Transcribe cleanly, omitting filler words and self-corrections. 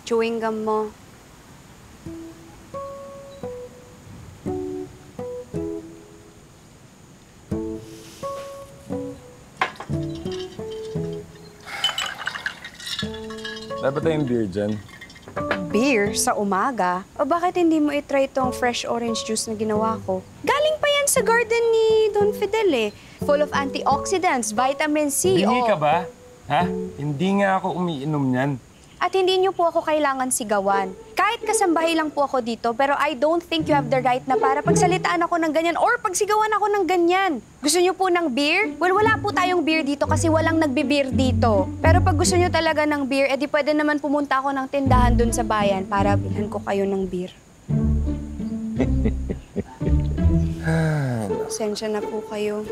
chewing gum mo. Dapat tayong beer dyan. Beer sa umaga? O bakit hindi mo itry itong fresh orange juice na ginawa ko? Galing pa yan sa garden ni Don Fidel eh. Full of antioxidants, vitamin C, Bingi ka ba? Ha? Hindi nga ako umiinom yan. At hindi niyo po ako kailangan sigawan. Kahit kasambahay lang po ako dito, pero I don't think you have the right na para pagsalitaan ako ng ganyan or pagsigawan ako ng ganyan. Gusto niyo po ng beer? Well, wala po tayong beer dito kasi walang nagbe-beer dito. Pero pag gusto niyo talaga ng beer, edi pwede naman pumunta ako ng tindahan dun sa bayan para bilhan ko kayo ng beer. Pasensya na po kayo.